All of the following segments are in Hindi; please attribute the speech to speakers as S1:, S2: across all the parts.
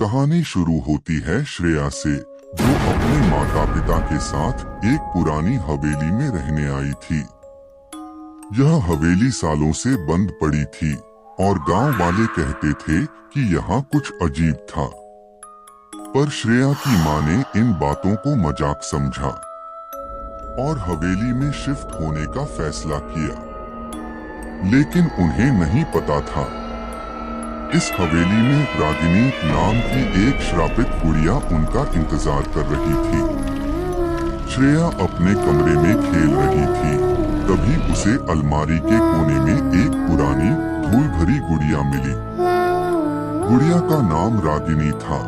S1: कहानी शुरू होती है श्रेया से, जो अपने माता पिता के साथ एक पुरानी हवेली में रहने आई थी। यह हवेली सालों से बंद पड़ी थी और गांव वाले कहते थे कि यहाँ कुछ अजीब था। पर श्रेया की माँ ने इन बातों को मजाक समझा और हवेली में शिफ्ट होने का फैसला किया। लेकिन उन्हें नहीं पता था, इस हवेली में रागिनी नाम की एक श्रापित गुड़िया उनका इंतजार कर रही थी। श्रेया अपने कमरे में खेल रही थी, तभी उसे अलमारी के कोने में एक पुरानी धूल भरी गुड़िया मिली। गुड़िया का नाम रागिनी था।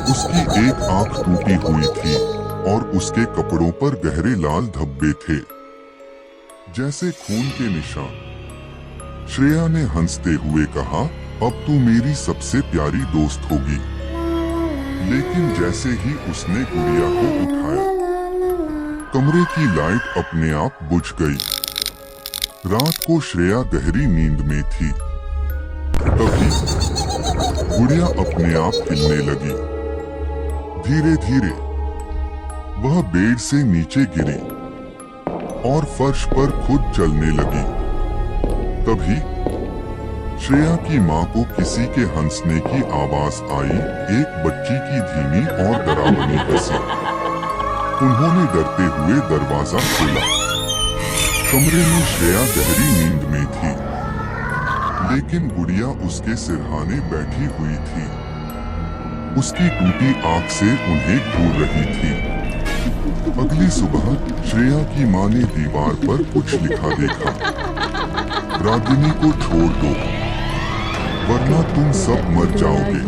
S1: उसकी एक आंख टूटी हुई थी और उसके कपड़ों पर गहरे लाल धब्बे थे, जैसे खून के निशान। श्रेया ने हंसते हुए कहा, अब तू मेरी सबसे प्यारी दोस्त होगी। लेकिन जैसे ही उसने गुड़िया को उठाया, कमरे की लाइट अपने आप बुझ गई। रात को श्रेया गहरी नींद में थी। तभी गुड़िया अपने आप हिलने लगी। धीरे धीरे वह बेड से नीचे गिरी और फर्श पर खुद चलने लगी। तभी श्रेया की माँ को किसी के हंसने की आवाज आई, एक बच्ची की धीमी और डरावनी हंसी। उन्होंने डरते हुए दरवाजा खोला। कमरे में श्रेया गहरी नींद में थी, लेकिन गुड़िया उसके सिरहाने बैठी हुई थी। उसकी टूटी आंख से उन्हें घूर रही थी। अगली सुबह श्रेया की माँ ने दीवार पर कुछ लिखा देखा, रागिनी को छोड़ दो वरना तुम सब मर जाओगे।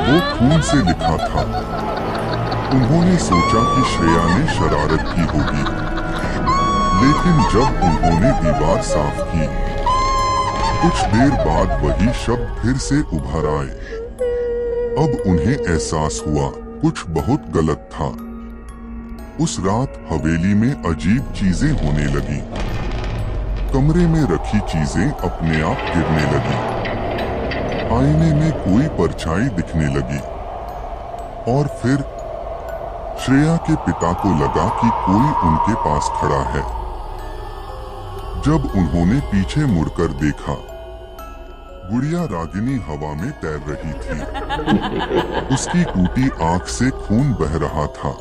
S1: वो खून से लिखा था। उन्होंने सोचा कि श्रेया ने शरारत की होगी, लेकिन जब उन्होंने दीवार साफ की, कुछ देर बाद वही शब्द फिर से उभर आए। अब उन्हें एहसास हुआ कुछ बहुत गलत था। उस रात हवेली में अजीब चीजें होने लगी। कमरे में रखी चीजें अपने आप गिरने लगी। आईने में कोई परछाई दिखने लगी और फिर श्रेया के पिता को लगा कि कोई उनके पास खड़ा है। जब उन्होंने पीछे मुड़कर देखा, गुड़िया रागिनी हवा में तैर रही थी। उसकी टूटी आंख से खून बह रहा था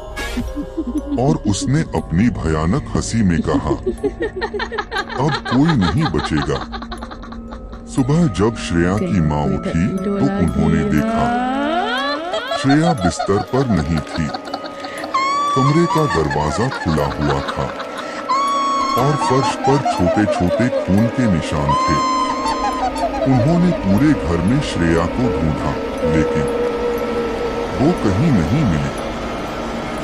S1: और उसने अपनी भयानक हंसी में कहा, अब कोई नहीं बचेगा। सुबह जब श्रेया की माँ उठी तो उन्होंने देखा श्रेया बिस्तर पर नहीं थी। कमरे का दरवाजा खुला हुआ था और फर्श पर छोटे छोटे खून के निशान थे। उन्होंने पूरे घर में श्रेया को ढूंढा, लेकिन वो कहीं नहीं मिली।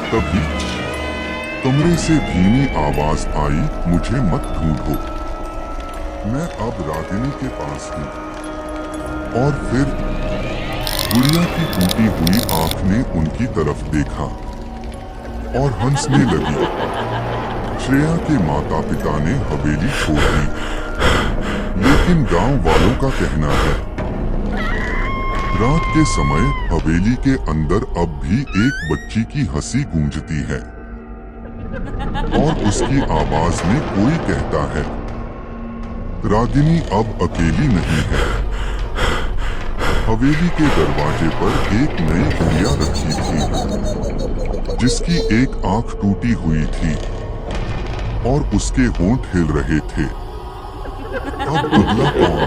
S1: तभी कमरे से धीमी आवाज आई, मुझे मत ढूंढो, मैं अब रागिनी के पास हूँ। और फिर गुड़िया की टूटी हुई आंख ने उनकी तरफ देखा और हंसने लगी। श्रेया के माता पिता ने हवेली छोड़ दी, लेकिन गांव वालों का कहना है रात के समय हवेली के अंदर अब भी एक बच्ची की हंसी गूंजती है और उसकी आवाज में कोई कहता है, रागिनी अब अकेली नहीं है। हवेली के दरवाजे पर एक नई गुड़िया रखी थी, जिसकी एक आंख टूटी हुई थी और उसके होंठ हिल रहे थे। अब अगला कौन?